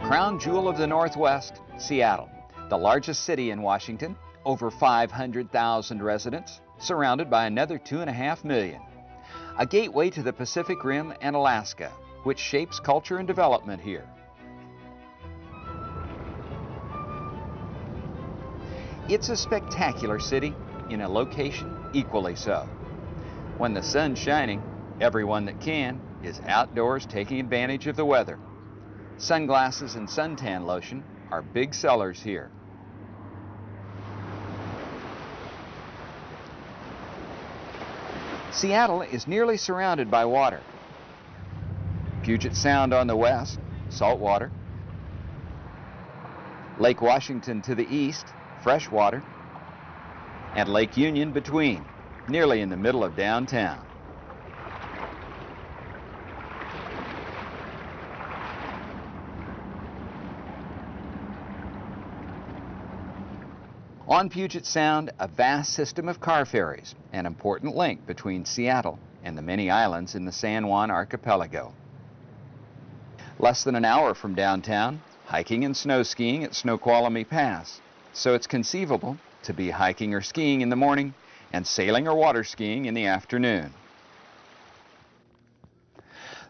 Crown jewel of the Northwest, Seattle, the largest city in Washington, over 500,000 residents, surrounded by another 2.5 million. A gateway to the Pacific Rim and Alaska, which shapes culture and development here. It's a spectacular city, in a location equally so. When the sun's shining, everyone that can is outdoors taking advantage of the weather. Sunglasses and suntan lotion are big sellers here. Seattle is nearly surrounded by water. Puget Sound on the west, saltwater. Lake Washington to the east, freshwater. And Lake Union between, nearly in the middle of downtown. On Puget Sound, a vast system of car ferries, an important link between Seattle and the many islands in the San Juan archipelago. Less than an hour from downtown, hiking and snow skiing at Snoqualmie Pass, so it's conceivable to be hiking or skiing in the morning and sailing or water skiing in the afternoon.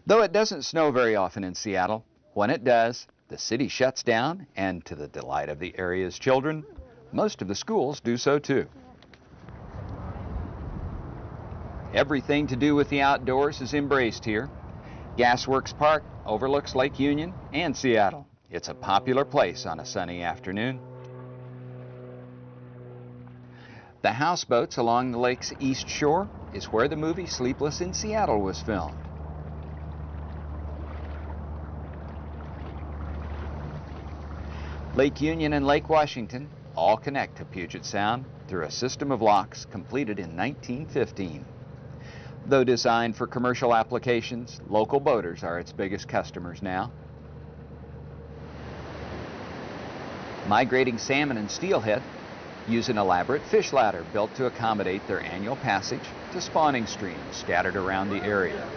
Though it doesn't snow very often in Seattle, when it does, the city shuts down, and to the delight of the area's children, most of the schools do so too. Everything to do with the outdoors is embraced here. Gasworks Park overlooks Lake Union and Seattle. It's a popular place on a sunny afternoon. The houseboats along the lake's east shore is where the movie Sleepless in Seattle was filmed. Lake Union and Lake Washington all connect to Puget Sound through a system of locks completed in 1915. Though designed for commercial applications, local boaters are its biggest customers now. Migrating salmon and steelhead use an elaborate fish ladder built to accommodate their annual passage to spawning streams scattered around the area.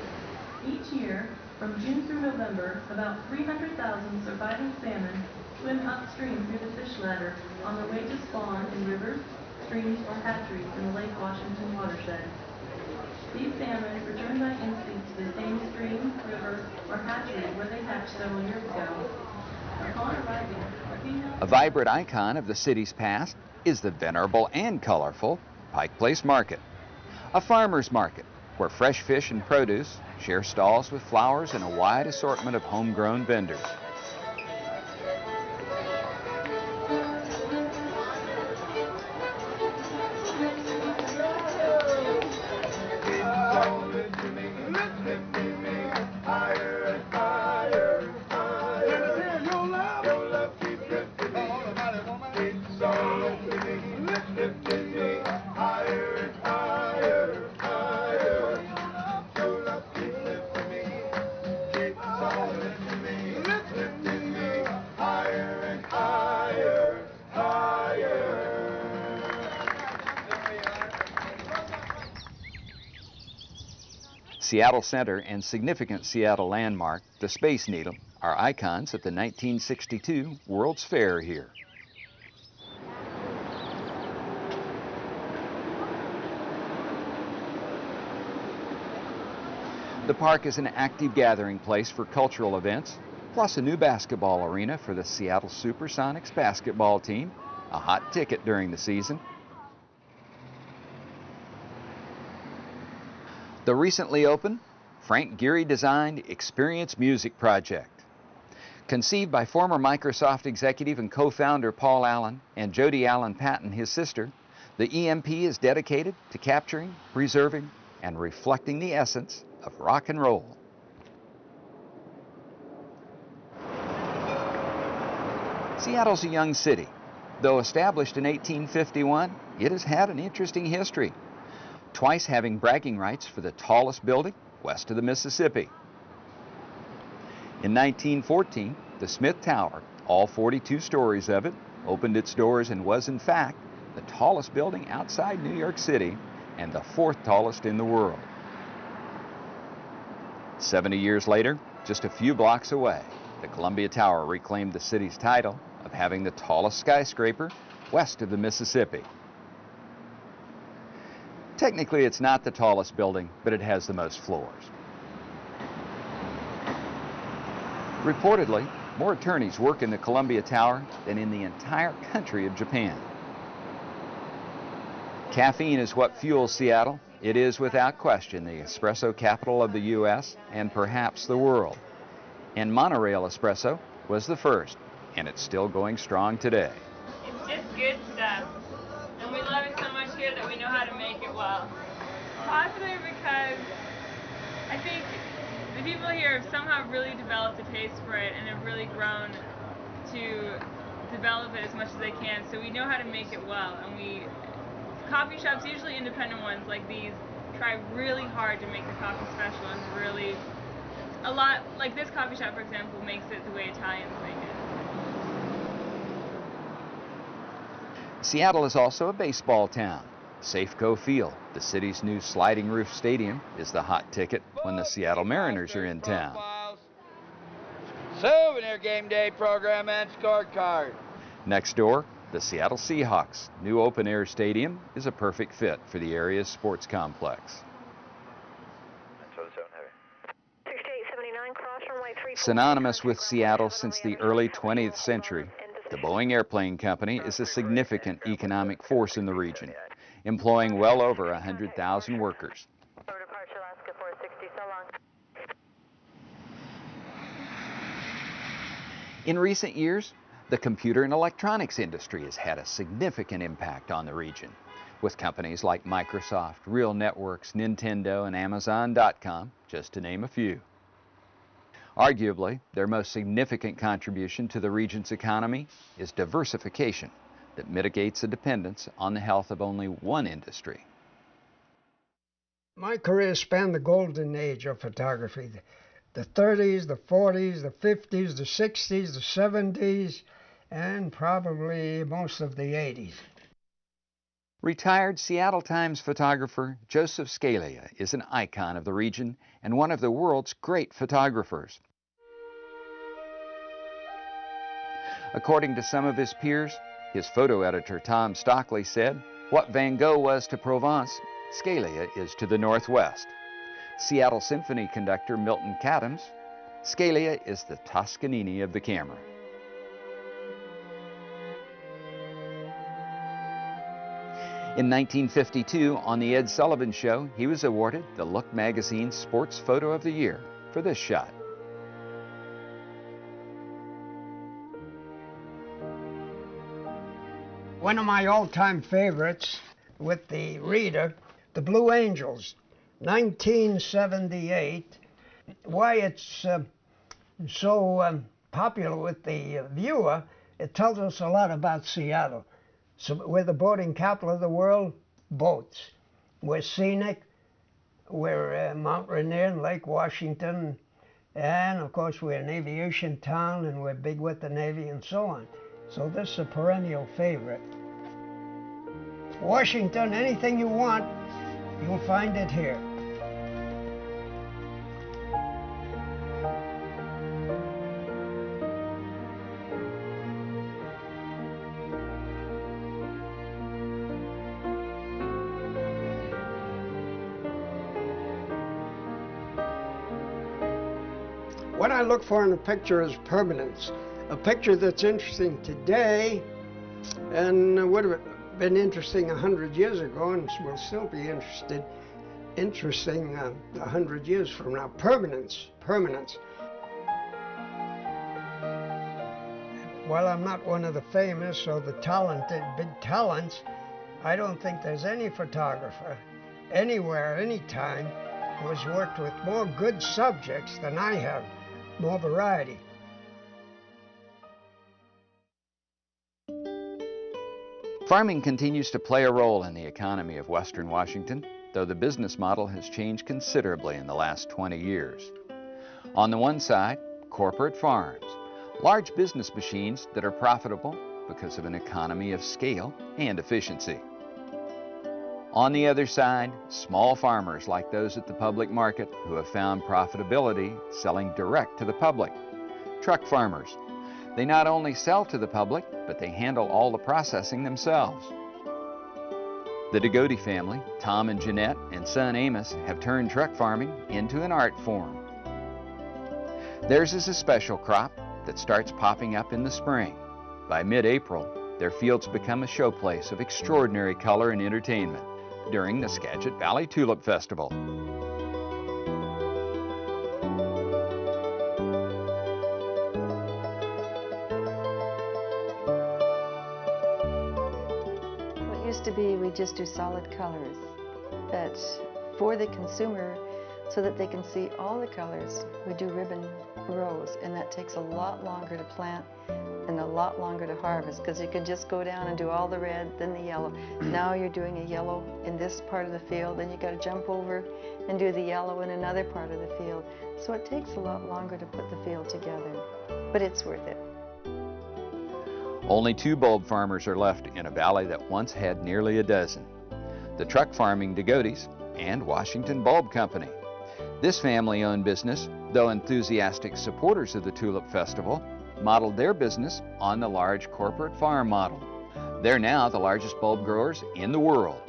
Each year, from June through November, about 300,000 surviving salmon swim upstream through the fish ladder on their way to spawn in rivers, streams, or hatcheries in the Lake Washington watershed. These salmon return by instinct to the same stream, river, or hatchery where they hatched several years ago. Upon arriving, a vibrant icon of the city's past is the venerable and colorful Pike Place Market, a farmer's market where fresh fish and produce share stalls with flowers and a wide assortment of homegrown vendors. Seattle Center and significant Seattle landmark, the Space Needle, are icons at the 1962 World's Fair here. The park is an active gathering place for cultural events, plus a new basketball arena for the Seattle Supersonics basketball team, a hot ticket during the season. The recently opened, Frank Gehry designed Experience Music Project. Conceived by former Microsoft executive and co-founder Paul Allen and Jody Allen Patton, his sister, the EMP is dedicated to capturing, preserving, and reflecting the essence of rock and roll. Seattle's a young city. Though established in 1851, it has had an interesting history, twice having bragging rights for the tallest building west of the Mississippi. In 1914, the Smith Tower, all 42 stories of it, opened its doors and was, in fact, the tallest building outside New York City and the fourth tallest in the world. 70 years later, just a few blocks away, the Columbia Tower reclaimed the city's title of having the tallest skyscraper west of the Mississippi. Technically, it's not the tallest building, but it has the most floors. Reportedly, more attorneys work in the Columbia Tower than in the entire country of Japan. Caffeine is what fuels Seattle. It is without question the espresso capital of the U.S. and perhaps the world. And monorail espresso was the first, and it's still going strong today. It's just good stuff, and we love it so much here that we know how to make it well. Positive because I think the people here have somehow really developed a taste for it and have really grown to develop it as much as they can, so we know how to make it well. And coffee shops, usually independent ones like these, try really hard to make the coffee special, and really, a lot, like this coffee shop for example, makes it the way Italians make it. Seattle is also a baseball town. Safeco Field, the city's new sliding roof stadium, is the hot ticket when the Seattle Mariners are in town. Souvenir game day program and scorecard. Next door, the Seattle Seahawks' new open-air stadium is a perfect fit for the area's sports complex. Synonymous with Seattle since the early 20th century, the Boeing Airplane Company is a significant economic force in the region, employing well over 100,000 workers. In recent years, the computer and electronics industry has had a significant impact on the region, with companies like Microsoft, Real Networks, Nintendo, and Amazon.com, just to name a few. Arguably, their most significant contribution to the region's economy is diversification that mitigates a dependence on the health of only one industry. My career spanned the golden age of photography. The 30s, the 40s, the 50s, the 60s, the 70s, and probably most of the 80s. Retired Seattle Times photographer Joseph Scalia is an icon of the region and one of the world's great photographers. According to some of his peers, his photo editor Tom Stockley said, "What Van Gogh was to Provence, Scalia is to the Northwest." Seattle Symphony conductor Milton Katims, Scalia is the Toscanini of the camera. In 1952, on The Ed Sullivan Show, he was awarded the Look magazine's Sports Photo of the Year for this shot. One of my all-time favorites with the reader, the Blue Angels, 1978. Why it's so popular with the viewer, it tells us a lot about Seattle. So we're the boating capital of the world, boats. We're scenic, we're Mount Rainier and Lake Washington, and of course we're an aviation town and we're big with the Navy and so on. So this is a perennial favorite. Washington, anything you want, you'll find it here. What I look for in a picture is permanence. A picture that's interesting today and would have been interesting 100 years ago and will still be interesting 100 years from now. Permanence. While I'm not one of the famous or the talented, big talents, I don't think there's any photographer anywhere, anytime, who has worked with more good subjects than I have. More variety. Farming continues to play a role in the economy of Western Washington, though the business model has changed considerably in the last 20 years. On the one side, corporate farms, large business machines that are profitable because of an economy of scale and efficiency. On the other side, small farmers like those at the public market who have found profitability selling direct to the public, truck farmers. They not only sell to the public, but they handle all the processing themselves. The Dagote family, Tom and Jeanette, and son Amos, have turned truck farming into an art form. Theirs is a special crop that starts popping up in the spring. By mid-April, their fields become a showplace of extraordinary color and entertainment during the Skagit Valley Tulip Festival. It used to be we just do solid colors, but for the consumer, so that they can see all the colors, we do ribbon rows, and that takes a lot longer to plant and a lot longer to harvest, because you can just go down and do all the red, then the yellow. Now you're doing a yellow in this part of the field, then you got to jump over and do the yellow in another part of the field. So it takes a lot longer to put the field together, but it's worth it. Only 2 bulb farmers are left in a valley that once had nearly a dozen: the truck farming Dagotes and Washington Bulb Company. This family-owned business, though enthusiastic supporters of the Tulip Festival, modeled their business on the large corporate farm model. They're now the largest bulb growers in the world.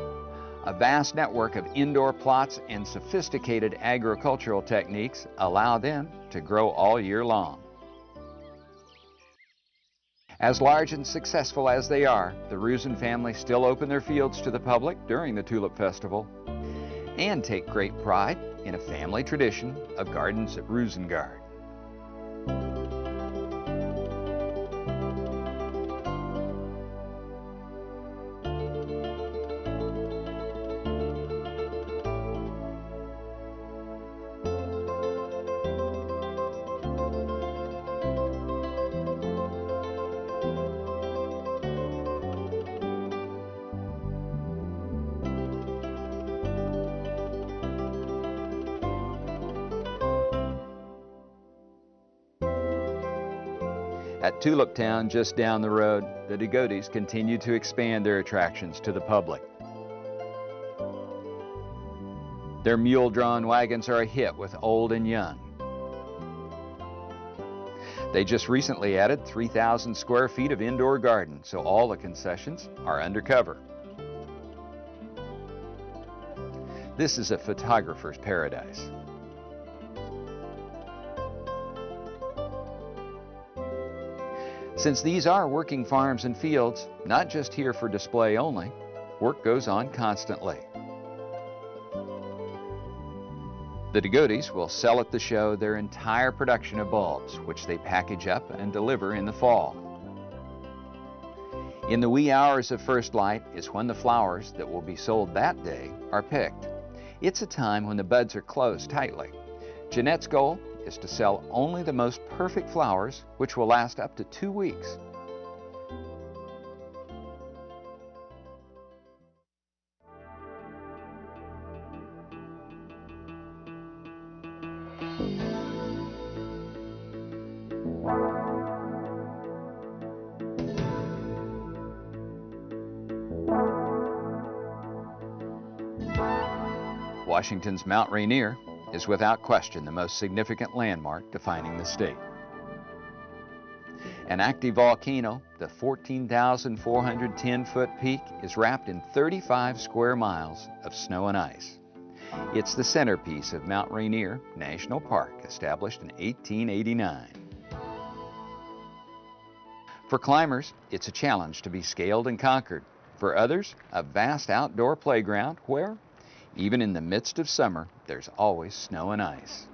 A vast network of indoor plots and sophisticated agricultural techniques allow them to grow all year long. As large and successful as they are, the Rusin family still open their fields to the public during the Tulip Festival and take great pride in a family tradition of gardens at Rosengard. At Tulip Town, just down the road, the Dagotes continue to expand their attractions to the public. Their mule-drawn wagons are a hit with old and young. They just recently added 3,000 square feet of indoor garden, so all the concessions are undercover. This is a photographer's paradise. Since these are working farms and fields, not just here for display only, work goes on constantly. The Dagotes will sell at the show their entire production of bulbs, which they package up and deliver in the fall. In the wee hours of first light is when the flowers that will be sold that day are picked. It's a time when the buds are closed tightly. Jeanette's goal is to sell only the most perfect flowers, which will last up to 2 weeks. Washington's Mount Rainier is without question the most significant landmark defining the state. An active volcano, the 14,410-foot peak, is wrapped in 35 square miles of snow and ice. It's the centerpiece of Mount Rainier National Park, established in 1889. For climbers, it's a challenge to be scaled and conquered. For others, a vast outdoor playground where, even in the midst of summer, there's always snow and ice.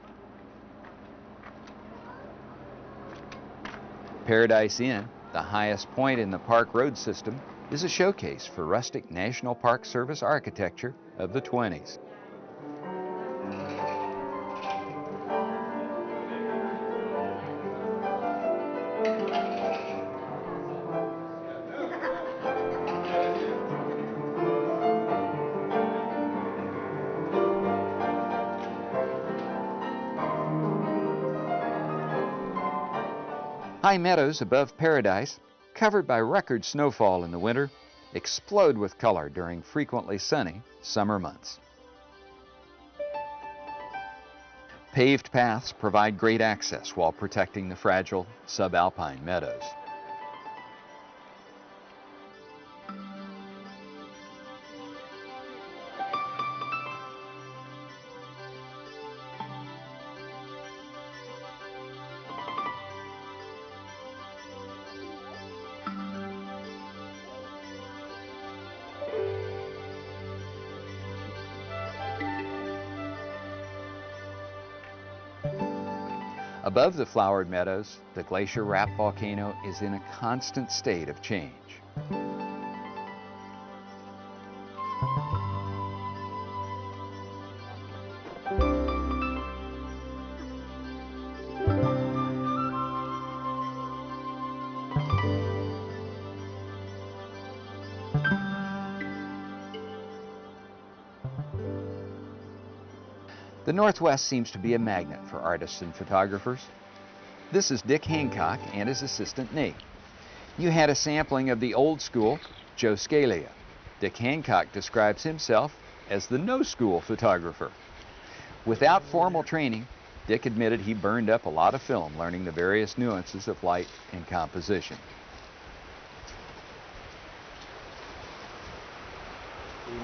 Paradise Inn, the highest point in the park road system, is a showcase for rustic National Park Service architecture of the 20s. High meadows above Paradise, covered by record snowfall in the winter, explode with color during frequently sunny summer months. Paved paths provide great access while protecting the fragile subalpine meadows. Above the flowered meadows, the glacier-wrapped volcano is in a constant state of change. The Northwest seems to be a magnet for artists and photographers. This is Dick Hancock and his assistant Nate. You had a sampling of the old school Joe Scalia. Dick Hancock describes himself as the no-school photographer. Without formal training, Dick admitted he burned up a lot of film learning the various nuances of light and composition.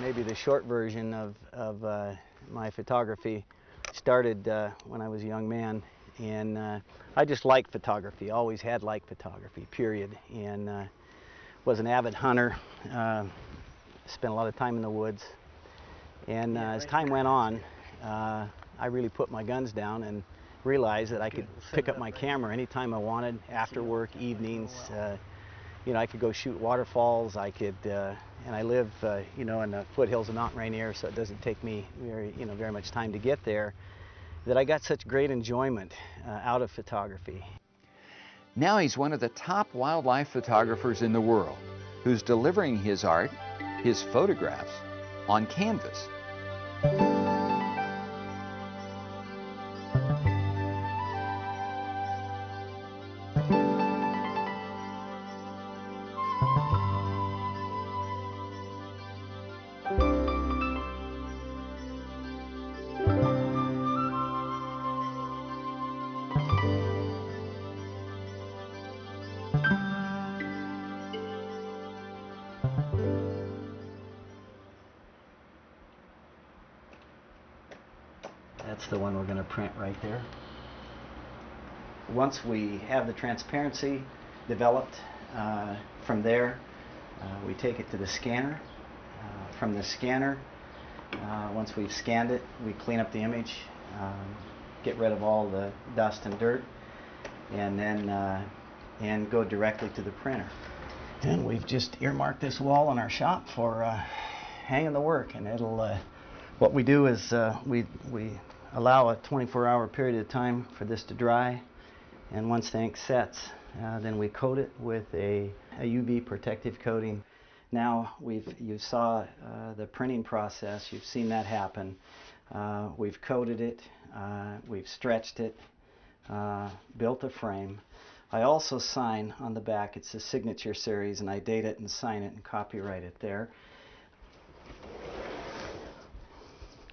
Maybe the short version of my photography started when I was a young man, and I just liked photography, always had liked photography, period, and was an avid hunter, spent a lot of time in the woods, and as time went on, I really put my guns down and realized that I could pick up my camera anytime I wanted, after work, evenings. You know, I could go shoot waterfalls. I could, and I live, you know, in the foothills of Mount Rainier, so it doesn't take me very much time to get there. That I got such great enjoyment out of photography. Now he's one of the top wildlife photographers in the world, who's delivering his art, his photographs, on canvas. That's the one we're going to print right there. Once we have the transparency developed, from there we take it to the scanner. From the scanner, once we've scanned it, we clean up the image, get rid of all the dust and dirt, and then and go directly to the printer. And we've just earmarked this wall in our shop for hanging the work, and it'll what we do is we allow a 24-hour period of time for this to dry, and once the ink sets, then we coat it with a UV protective coating. Now you saw the printing process, you've seen that happen. We've coated it, we've stretched it, built a frame. I also sign on the back, it's a signature series, and I date it and sign it and copyright it there.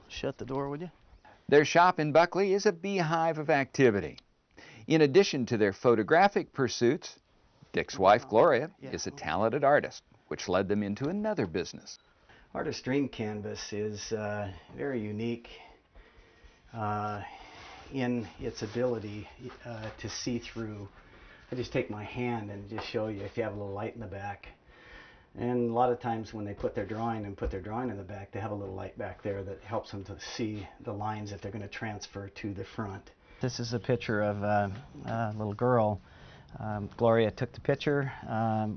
Shut the door, would you? Their shop in Buckley is a beehive of activity. In addition to their photographic pursuits, Dick's wife, Gloria, is a talented artist, which led them into another business. Artist Dream Canvas is very unique in its ability to see through. I just take my hand and just show you if you have a little light in the back. And a lot of times when they put their drawing in the back, they have a little light back there that helps them to see the lines that they're going to transfer to the front. This is a picture of a little girl. Gloria took the picture,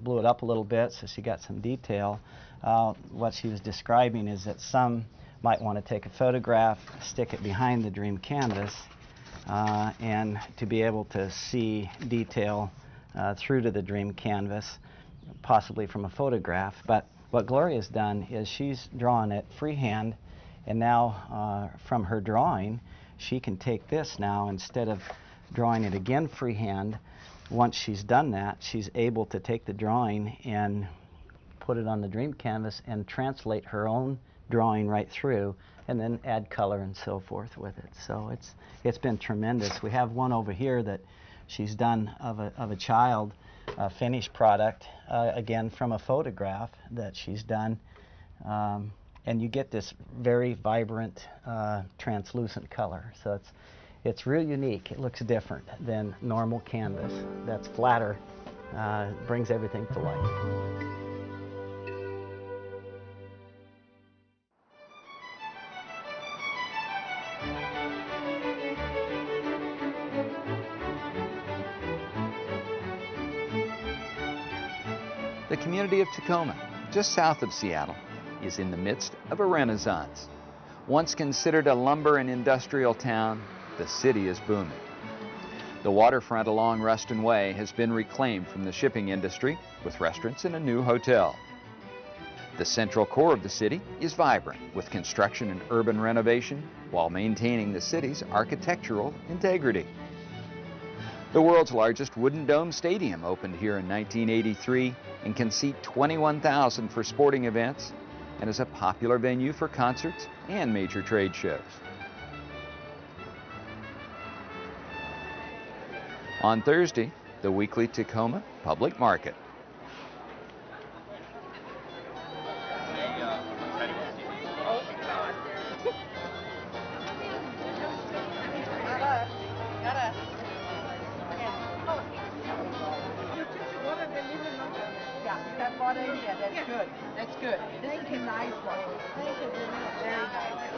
blew it up a little bit so she got some detail. What she was describing is that some might want to take a photograph, stick it behind the Dream Canvas, and to be able to see detail through to the Dream Canvas, possibly from a photograph. But what Gloria's done is she's drawn it freehand, and now from her drawing she can take this now, instead of drawing it again freehand. Once she's done that, she's able to take the drawing and put it on the Dream Canvas and translate her own drawing right through, and then add color and so forth with it. So it's been tremendous. We have one over here that she's done of a child, a finished product, again from a photograph that she's done, and you get this very vibrant, translucent color. So it's real unique. It looks different than normal canvas that's flatter, brings everything to life. The community of Tacoma, just south of Seattle, is in the midst of a renaissance. Once considered a lumber and industrial town, the city is booming. The waterfront along Ruston Way has been reclaimed from the shipping industry with restaurants and a new hotel. The central core of the city is vibrant with construction and urban renovation while maintaining the city's architectural integrity. The world's largest wooden dome stadium opened here in 1983 and can seat 21,000 for sporting events and is a popular venue for concerts and major trade shows. On Thursday, the weekly Tacoma Public Market. Yeah, that's good. That's good. This is a nice one. Very nice.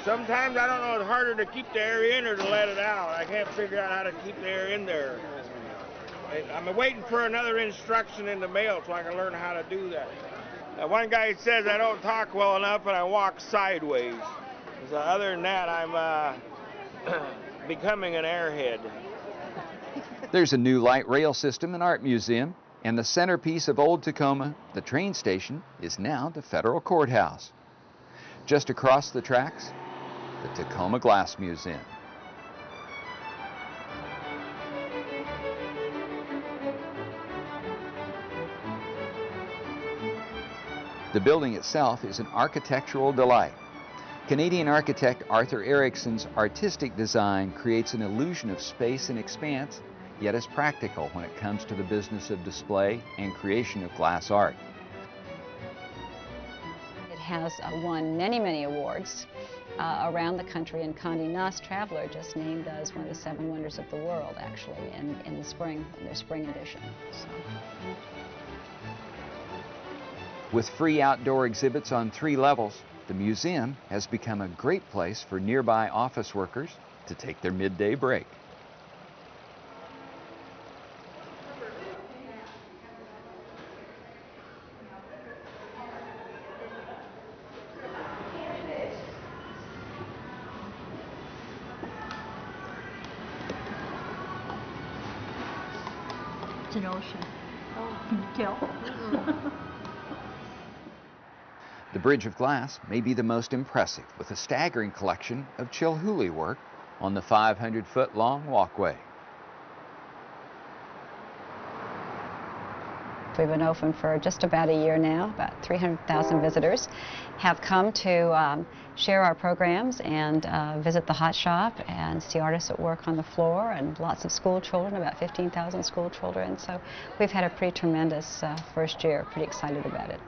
Sometimes I don't know, it's harder to keep the air in or to let it out. I can't figure out how to keep the air in there. I'm waiting for another instruction in the mail so I can learn how to do that. One guy says I don't talk well enough and I walk sideways. So other than that, I'm becoming an airhead. There's a new light rail system and art museum, and the centerpiece of Old Tacoma, the train station, is now the federal courthouse. Just across the tracks, the Tacoma Glass Museum. The building itself is an architectural delight. Canadian architect Arthur Erickson's artistic design creates an illusion of space and expanse, yet is practical when it comes to the business of display and creation of glass art. It has won many, many awards around the country, and Condé Nast Traveler just named as one of the 7 wonders of the world, actually, in the spring, in their spring edition. So. With free outdoor exhibits on 3 levels, the museum has become a great place for nearby office workers to take their midday break. It's an ocean. Can you tell? The Bridge of Glass may be the most impressive, with a staggering collection of Chilhooly work on the 500-foot-long walkway. We've been open for just about a year now. About 300,000 visitors have come to share our programs and visit the hot shop and see artists at work on the floor, and lots of school children, about 15,000 school children. So we've had a pretty tremendous first year, pretty excited about it.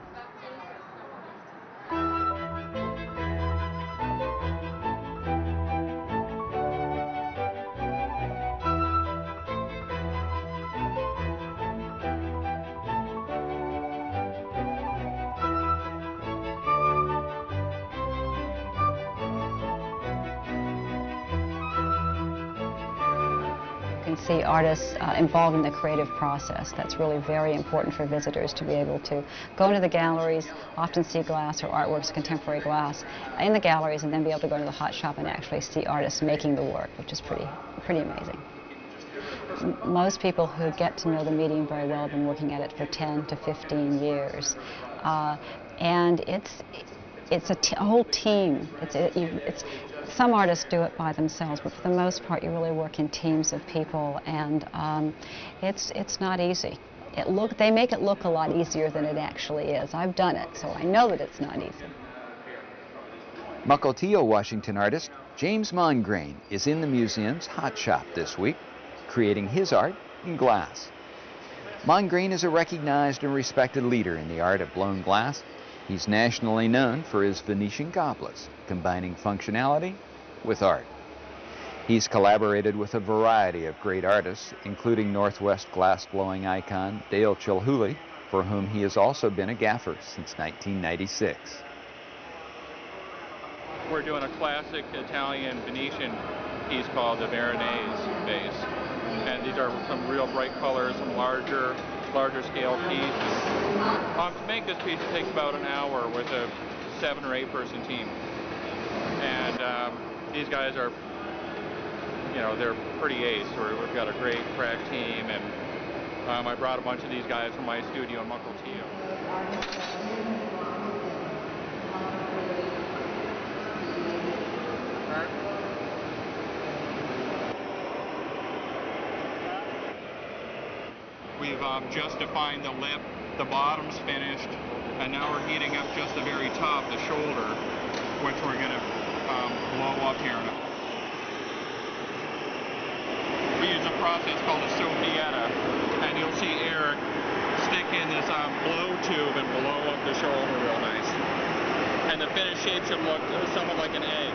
See artists involved in the creative process. That's really very important for visitors to be able to go into the galleries, often see glass or artworks, contemporary glass, in the galleries, and then be able to go to the hot shop and actually see artists making the work, which is pretty amazing. Most people who get to know the medium very well have been working at it for 10 to 15 years. And it's a whole team. Some artists do it by themselves, but for the most part, you really work in teams of people, and it's not easy. They make it look a lot easier than it actually is. I've done it, so I know that it's not easy. Mukilteo, Washington artist James Mongrain is in the museum's hot shop this week, creating his art in glass. Mongrain is a recognized and respected leader in the art of blown glass. He's nationally known for his Venetian goblets, combining functionality with art. He's collaborated with a variety of great artists, including Northwest glass-blowing icon Dale Chihuly, for whom he has also been a gaffer since 1996. We're doing a classic Italian Venetian piece called the Veronese vase. And these are some real bright colors, some larger scale pieces. To make this piece, it takes about an hour with a 7 or 8 person team. And these guys are, they're pretty ace. We've got a great crack team, and I brought a bunch of these guys from my studio in Mukilteo. We've just defined the lip, the bottom's finished, and now we're heating up just the very top, the shoulder, which we're going to blow up here. We use a process called a Sovieta, and you'll see Eric stick in this blow tube and blow up the shoulder real nice. And the finished shape should look somewhat like an egg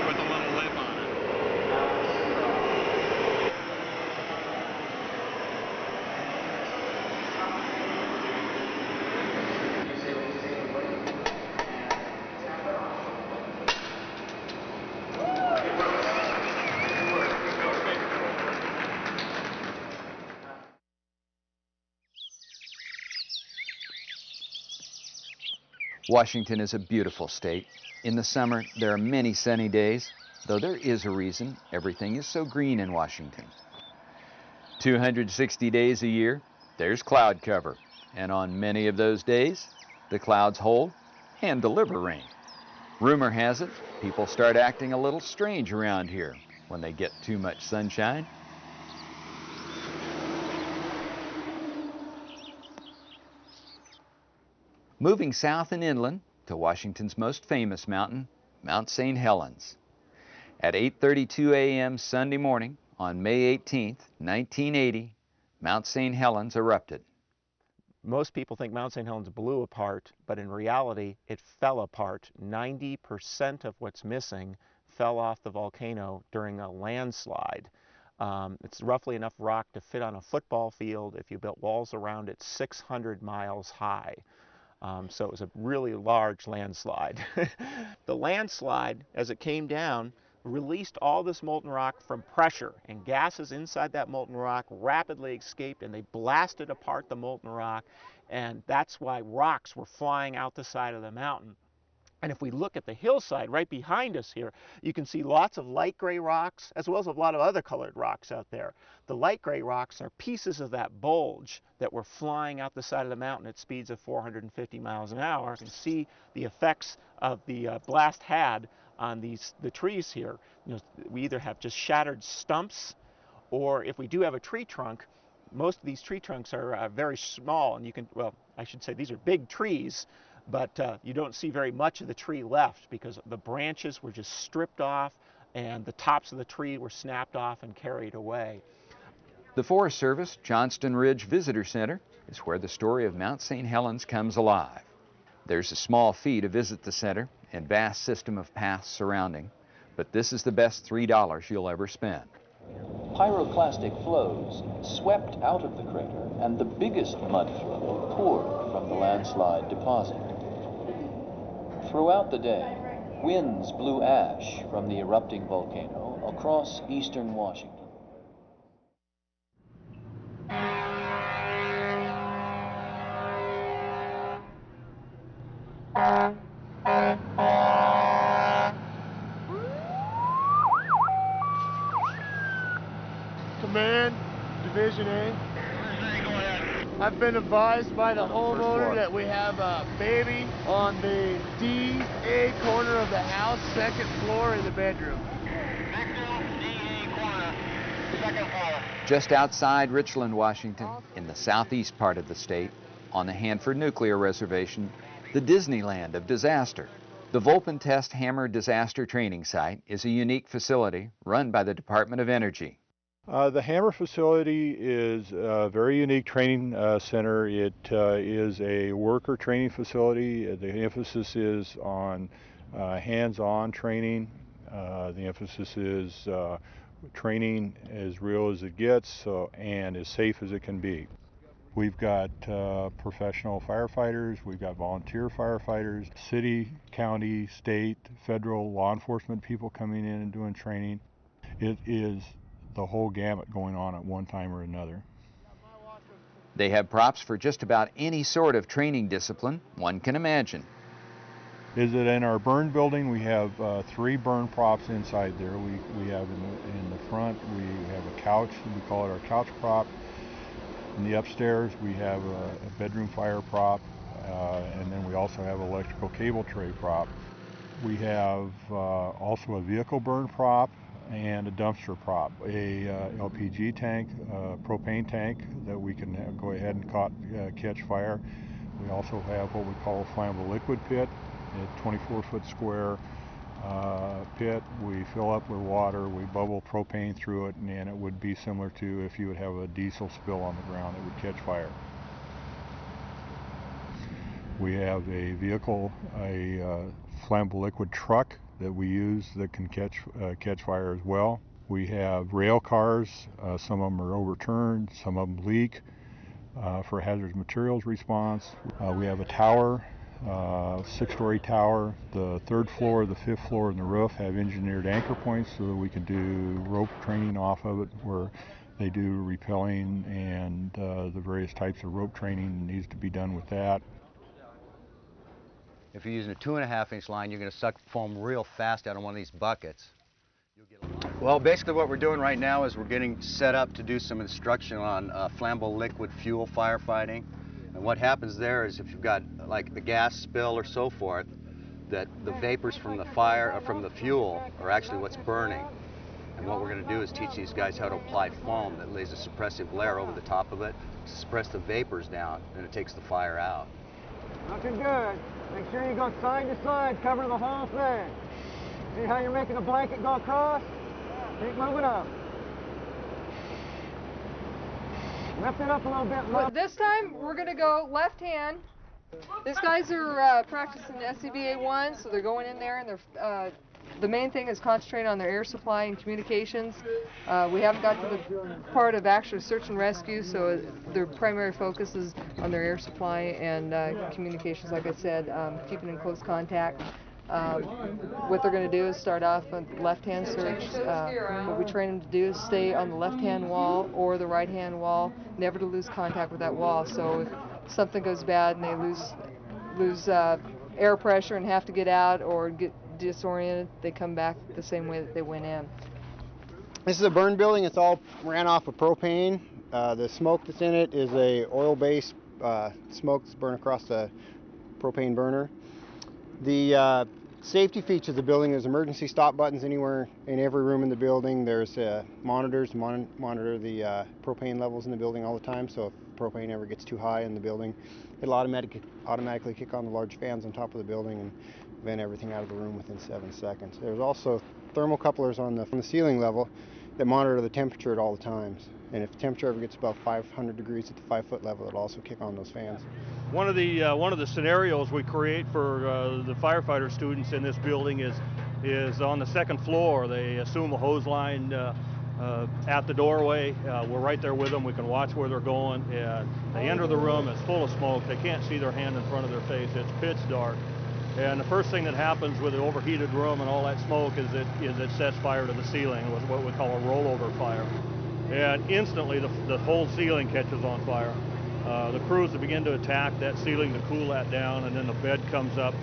with a little lip on it. Washington is a beautiful state. In the summer, there are many sunny days, though there is a reason everything is so green in Washington. 260 days a year, there's cloud cover, and on many of those days, the clouds hold and deliver rain. Rumor has it, people start acting a little strange around here when they get too much sunshine. Moving south and inland to Washington's most famous mountain, Mount St. Helens. At 8:32 a.m. Sunday morning on May 18, 1980, Mount St. Helens erupted. Most people think Mount St. Helens blew apart, but in reality, it fell apart. 90% of what's missing fell off the volcano during a landslide. It's roughly enough rock to fit on a football field. If you built walls around it, 600 miles high. So it was a really large landslide. The landslide, as it came down, released all this molten rock from pressure, and gases inside that molten rock rapidly escaped, and they blasted apart the molten rock, and that's why rocks were flying out the side of the mountain. And if we look at the hillside right behind us here, you can see lots of light gray rocks as well as a lot of other colored rocks out there. The light gray rocks are pieces of that bulge that were flying out the side of the mountain at speeds of 450 miles an hour. You can see the effects of the blast had on the trees here. We either have just shattered stumps, or if we do have a tree trunk, most of these tree trunks are very small, and you can, well, I should say these are big trees, but you don't see very much of the tree left because the branches were just stripped off and the tops of the tree were snapped off and carried away. The Forest Service Johnston Ridge Visitor Center is where the story of Mount St. Helens comes alive. There's a small fee to visit the center and vast system of paths surrounding, but this is the best $3 you'll ever spend. Pyroclastic flows swept out of the crater, and the biggest mud flow poured from the landslide deposit. Throughout the day, winds blew ash from the erupting volcano across eastern Washington. Command, Division A. I've been advised by the homeowner that we have a baby on the DA corner of the house, second floor in the bedroom. Victor, DA corner, second floor. Just outside Richland, Washington, in the southeast part of the state, on the Hanford Nuclear Reservation, the Disneyland of disaster. The Volpentest Hammer Disaster Training Site is a unique facility run by the Department of Energy. The Hammer facility is a very unique training center. It is a worker training facility. The emphasis is on hands-on training. The emphasis is training as real as it gets and as safe as it can be. We've got professional firefighters, we've got volunteer firefighters, city, county, state, federal law enforcement people coming in and doing training. It is the whole gamut going on at one time or another. They have props for just about any sort of training discipline one can imagine. Is that in our burn building, we have 3 burn props inside there. We have in the front, we have a couch, we call it our couch prop. In the upstairs, we have a bedroom fire prop, and then we also have an electrical cable tray prop. We have also a vehicle burn prop and a dumpster prop, a LPG tank, a propane tank that we can go ahead and catch fire. We also have what we call a flammable liquid pit, a 24-foot square pit. We fill up with water, we bubble propane through it, and it would be similar to if you would have a diesel spill on the ground that would catch fire. We have a vehicle, a flammable liquid truck that we use that can catch fire as well. We have rail cars, some of them are overturned, some of them leak for hazardous materials response. We have a tower, 6-story tower. The 3rd floor, the 5th floor, and the roof have engineered anchor points so that we can do rope training off of it, where they do rappelling and the various types of rope training needs to be done with that. If you're using a 2.5-inch line, you're going to suck foam real fast out of one of these buckets. Well, basically what we're doing right now is we're getting set up to do some instruction on flammable liquid fuel firefighting. And what happens there is if you've got like a gas spill or so forth, that the vapors from the fire or from the fuel are actually what's burning. And what we're going to do is teach these guys how to apply foam that lays a suppressive layer over the top of it to suppress the vapors down, and it takes the fire out. Looking good. Make sure you go side to side, cover the whole thing. See how you're making a blanket go across? Keep moving up. Lift it up a little bit. Well, this time we're going to go left hand. These guys are practicing SCBA 1, so they're going in there and they're the main thing is concentrate on their air supply and communications. We haven't got to the part of actual search and rescue, so their primary focus is on their air supply and communications, like I said, keeping in close contact. What they're going to do is start off on the left-hand search. What we train them to do is stay on the left-hand wall or the right-hand wall, never to lose contact with that wall. So if something goes bad and they lose air pressure and have to get out or get disoriented, they come back the same way that they went in. This is a burn building. It's all ran off of propane. The smoke that's in it is a oil-based smoke that's burned across the propane burner. The safety features of the building, there's emergency stop buttons anywhere in every room in the building. There's monitors to monitor the propane levels in the building all the time, so if propane ever gets too high in the building, it'll automatically kick on the large fans on top of the building and vent everything out of the room within 7 seconds. There's also thermocouplers from the ceiling level that monitor the temperature at all the times. And if the temperature ever gets above 500 degrees at the 5-foot level, it'll also kick on those fans. One of the scenarios we create for the firefighter students in this building is on the 2nd floor. They assume a hose line at the doorway. We're right there with them. We can watch where they're going. And they enter the room. It's full of smoke. They can't see their hand in front of their face. It's pitch dark. And the first thing that happens with an overheated room and all that smoke is it sets fire to the ceiling with what we call a rollover fire. And instantly the whole ceiling catches on fire. The crews begin to attack that ceiling to cool that down, and then the bed comes up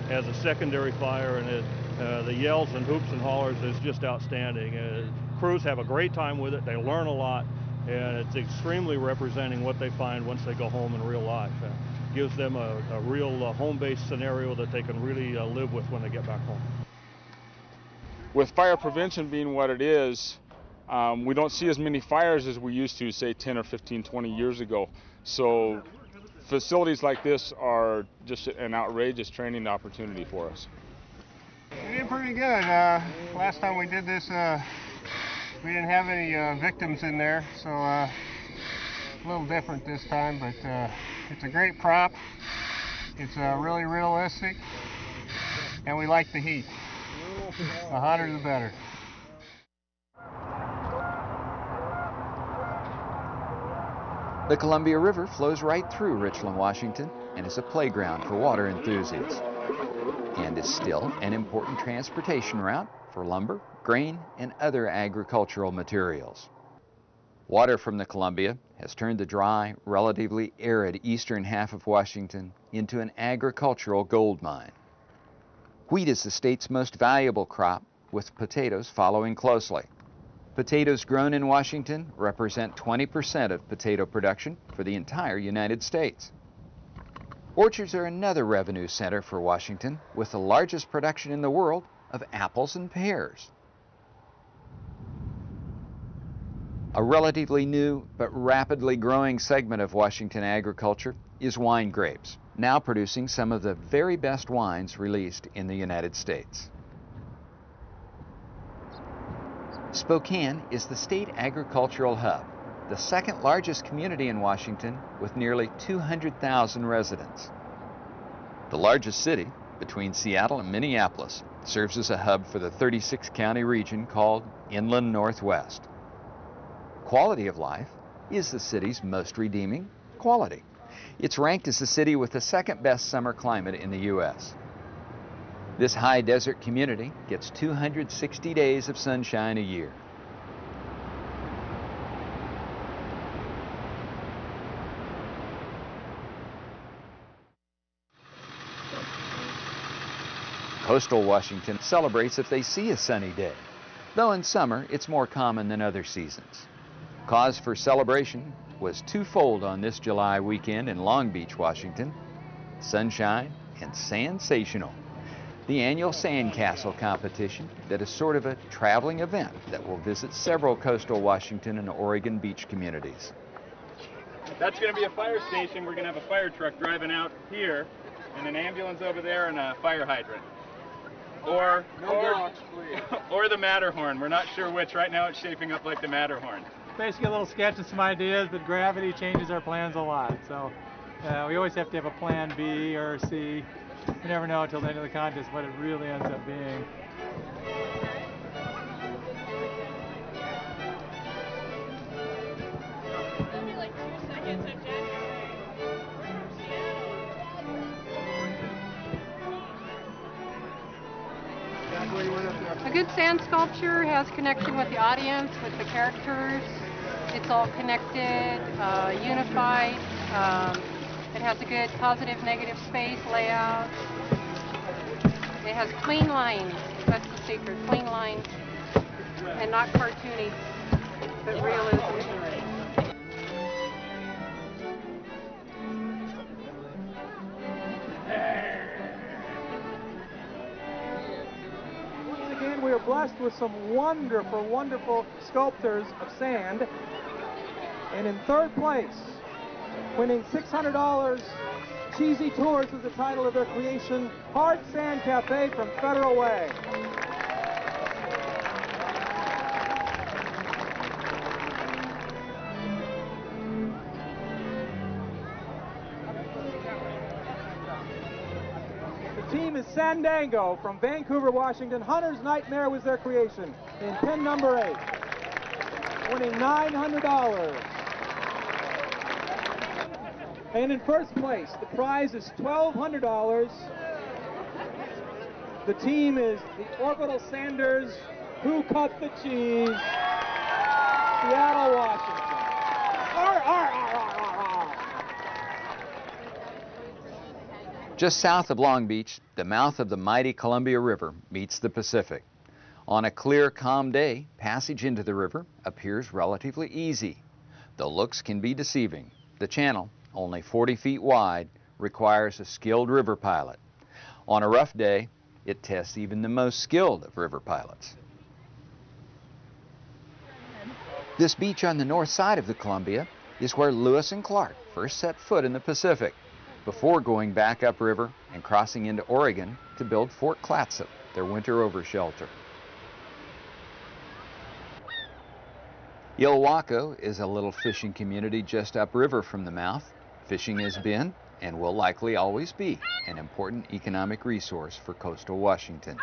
as a secondary fire, and the yells and hoops and hollers is just outstanding. Crews have a great time with it. They learn a lot, and it's extremely representing what they find once they go home in real life. Gives them a real home-based scenario that they can really live with when they get back home. With fire prevention being what it is, We don't see as many fires as we used to, say 10 or 15, 20 years ago. So facilities like this are just an outrageous training opportunity for us. We did pretty good. Last time we did this, we didn't have any victims in there, so a little different this time, but it's a great prop. It's really realistic, and we like the heat. The hotter the better. The Columbia River flows right through Richland, Washington, and is a playground for water enthusiasts, and is still an important transportation route for lumber, grain, and other agricultural materials. Water from the Columbia has turned the dry, relatively arid eastern half of Washington into an agricultural gold mine. Wheat is the state's most valuable crop, with potatoes following closely. Potatoes grown in Washington represent 20% of potato production for the entire United States. Orchards are another revenue center for Washington, with the largest production in the world of apples and pears. A relatively new but rapidly growing segment of Washington agriculture is wine grapes, now producing some of the very best wines released in the United States. Spokane is the state agricultural hub, the second largest community in Washington with nearly 200,000 residents. The largest city, between Seattle and Minneapolis, serves as a hub for the 36-county region called Inland Northwest. Quality of life is the city's most redeeming quality. It's ranked as the city with the second best summer climate in the U.S. This high desert community gets 260 days of sunshine a year. Coastal Washington celebrates if they see a sunny day, though in summer it's more common than other seasons. Cause for celebration was twofold on this July weekend in Long Beach, Washington: sunshine and Sandsational, the annual sandcastle competition that is sort of a traveling event that will visit several coastal Washington and Oregon beach communities. That's going to be a fire station. We're going to have a fire truck driving out here, and an ambulance over there, and a fire hydrant. Or the Matterhorn. We're not sure which. Right now it's shaping up like the Matterhorn. Basically a little sketch of some ideas, but gravity changes our plans a lot. So we always have to have a plan B or C. You never know until the end of the contest what it really ends up being. A good sand sculpture has connection with the audience, with the characters. It's all connected, unified. It has a good positive, negative space layout. It has clean lines. That's the secret. Clean lines. And not cartoony, but realism. Once again, we are blessed with some wonderful, wonderful sculptors of sand. And in third place, winning $600, Cheesy Tours is the title of their creation, Hard Sand Cafe from Federal Way. The team is Sandango from Vancouver, Washington. Hunter's Nightmare was their creation in pin number 8, winning $900. And in first place, the prize is $1,200. The team is the Orbital Sanders, Who Cut the Cheese, Seattle, Washington. Arr, arr, arr, arr, arr, arr. Just south of Long Beach, the mouth of the mighty Columbia River meets the Pacific. On a clear, calm day, passage into the river appears relatively easy, though looks can be deceiving. The channel, only 40 feet wide, requires a skilled river pilot. On a rough day, it tests even the most skilled of river pilots. This beach on the north side of the Columbia is where Lewis and Clark first set foot in the Pacific before going back upriver and crossing into Oregon to build Fort Clatsop, their winter over shelter. Ilwaco is a little fishing community just upriver from the mouth. Fishing has been, and will likely always be, an important economic resource for coastal Washington.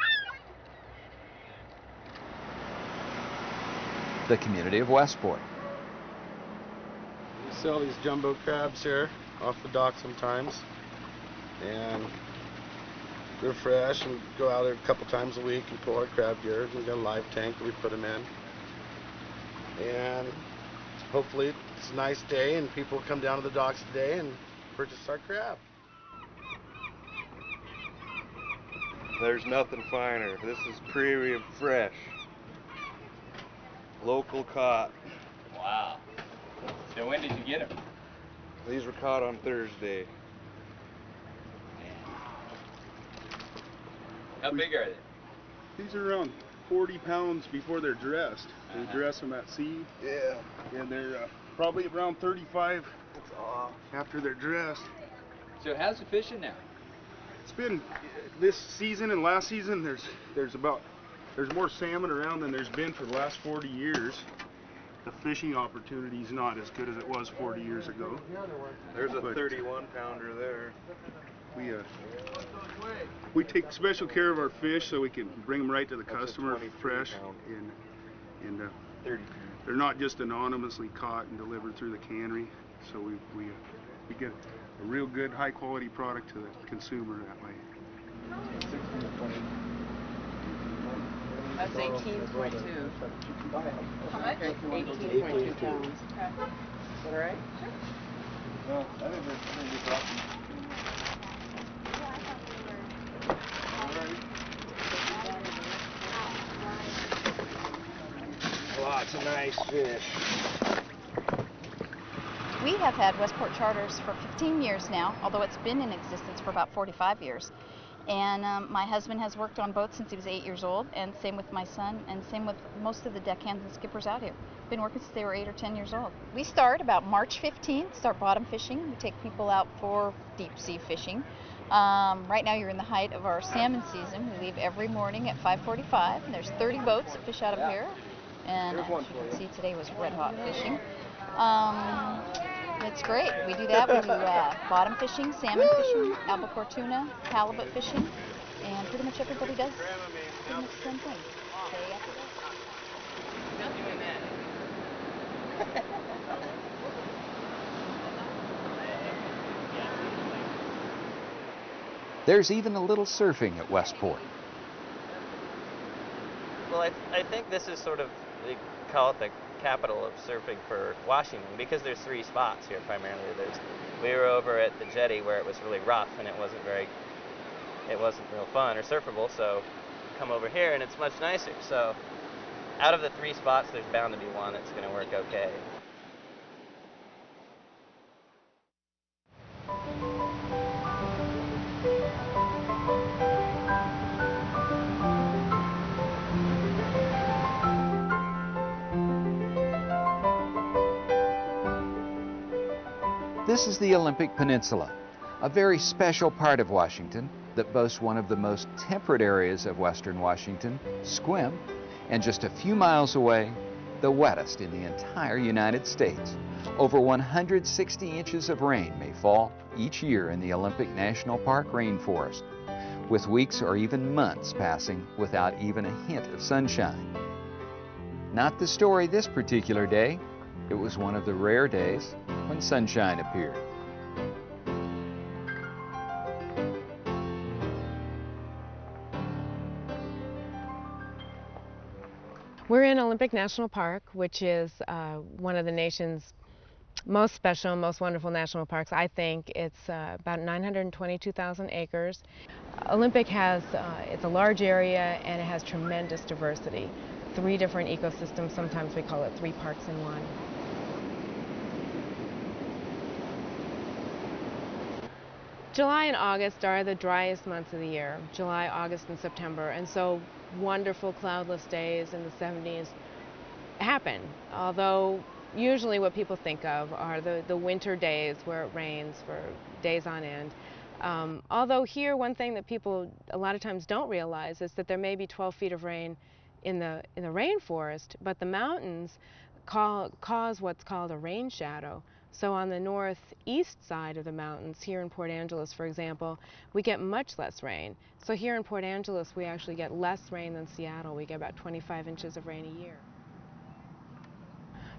The community of Westport. We sell these jumbo crabs here off the dock sometimes, and they're fresh. We go out there a couple times a week and pull our crab gear. We got a live tank that we put them in, and hopefully it's a nice day and people come down to the docks today and purchase our crab. There's nothing finer. This is premium fresh. Local caught. Wow. So when did you get them? These were caught on Thursday. How big are they? These are around 40 pounds before they're dressed. We dress them at sea. Yeah. And they're probably around 35 after they're dressed. So how's the fishing now? It's been this season and last season. There's more salmon around than there's been for the last 40 years. The fishing opportunity is not as good as it was 40 years ago. There's a 31 pounder there. We take special care of our fish so we can bring them right to the customer fresh, and they're not just anonymously caught and delivered through the cannery. So we get a real good high quality product to the consumer that way. That's 18.2. How much? 18.2 pounds. Okay. Is that all right? Well, I think we're lots of nice fish. We have had Westport charters for 15 years now, although it's been in existence for about 45 years. And my husband has worked on boats since he was 8 years old, and same with my son, and same with most of the deckhands and skippers out here. Been working since they were 8 or 10 years old. We start about March 15th, start bottom fishing. We take people out for deep sea fishing. Right now you're in the height of our salmon season. We leave every morning at 5:45, and there's 30 boats that fish out of here. And as you can see, today was red hot fishing. It's great. We do that. We do bottom fishing, salmon fishing, albacore tuna, halibut fishing, and pretty much everybody does pretty much the same thing. Day after day. Not doing that. There's even a little surfing at Westport. Well, I think this is sort of, they call it the capital of surfing for Washington, because there's 3 spots here primarily. We were over at the jetty where it was really rough and it wasn't real fun or surfable, so come over here and it's much nicer. So out of the 3 spots, there's bound to be one that's going to work okay. This is the Olympic Peninsula, a very special part of Washington that boasts one of the most temperate areas of western Washington, Sequim, and just a few miles away, the wettest in the entire United States. Over 160 inches of rain may fall each year in the Olympic National Park rainforest, with weeks or even months passing without even a hint of sunshine. Not the story this particular day. It was one of the rare days when sunshine appeared. We're in Olympic National Park, which is one of the nation's most special, most wonderful national parks. I think it's about 922,000 acres. Olympic has, it's a large area and it has tremendous diversity. 3 different ecosystems, sometimes we call it 3 parks in one. July and August are the driest months of the year, July, August, and September, and so wonderful cloudless days in the 70s happen, although usually what people think of are the winter days where it rains for days on end. Although here, one thing that people a lot of times don't realize is that there may be 12 feet of rain in the rainforest, but the mountains cause what's called a rain shadow. So on the northeast side of the mountains, here in Port Angeles, for example, we get much less rain. So here in Port Angeles, we actually get less rain than Seattle. We get about 25 inches of rain a year.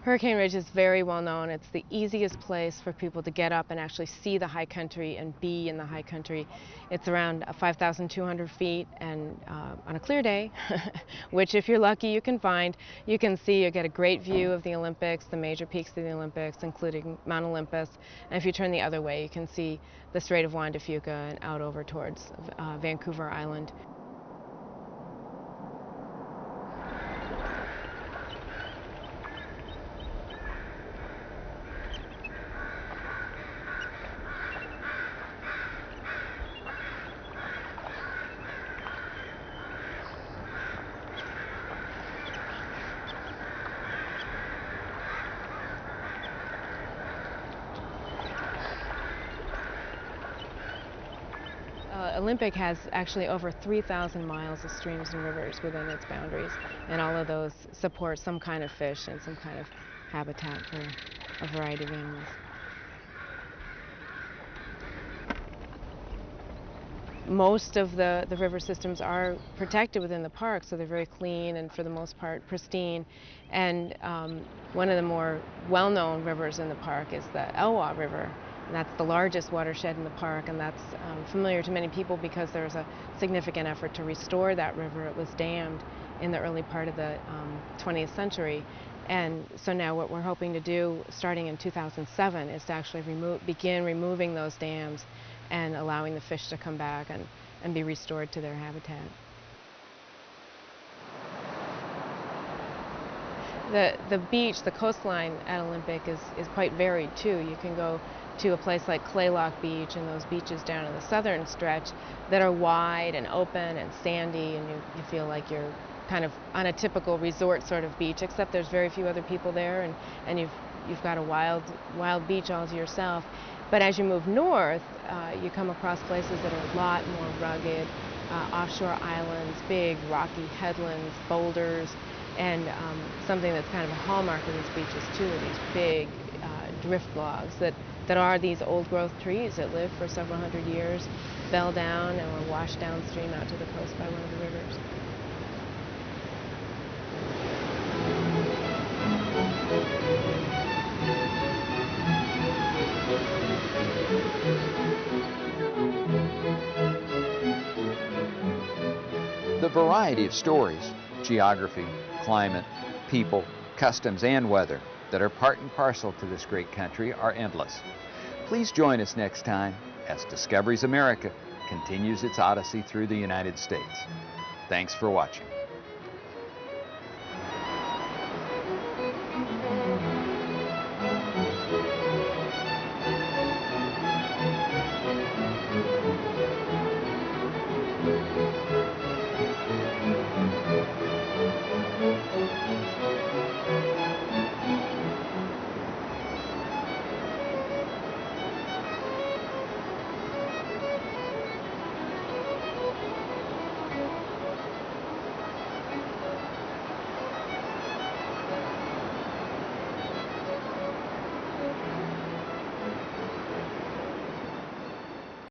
Hurricane Ridge is very well known. It's the easiest place for people to get up and actually see the high country and be in the high country. It's around 5,200 feet, and on a clear day, which if you're lucky you can find, you can see, you get a great view of the Olympics, the major peaks of the Olympics, including Mount Olympus. And if you turn the other way, you can see the Strait of Juan de Fuca and out over towards Vancouver Island. Olympic has actually over 3,000 miles of streams and rivers within its boundaries, and all of those support some kind of fish and some kind of habitat for a variety of animals. Most of the river systems are protected within the park, so they're very clean and for the most part pristine. And one of the more well-known rivers in the park is the Elwha River. And that's the largest watershed in the park, and that's familiar to many people because there's a significant effort to restore that river. It was dammed in the early part of the 20th century. And so now what we're hoping to do, starting in 2007, is to actually begin removing those dams and allowing the fish to come back and be restored to their habitat. The beach, the coastline at Olympic is quite varied too. You can go to a place like Claylock Beach and those beaches down in the southern stretch that are wide and open and sandy, and you feel like you're kind of on a typical resort sort of beach, except there's very few other people there, and you've got a wild beach all to yourself. But as you move north, you come across places that are a lot more rugged, offshore islands, big rocky headlands, boulders, and something that's kind of a hallmark of these beaches too are these big drift logs that are these old-growth trees that lived for several hundred years, fell down and were washed downstream out to the coast by one of the rivers. The variety of stories, geography, climate, people, customs, and weather that are part and parcel to this great country are endless. Please join us next time as Discoveries America continues its odyssey through the United States. Thanks for watching.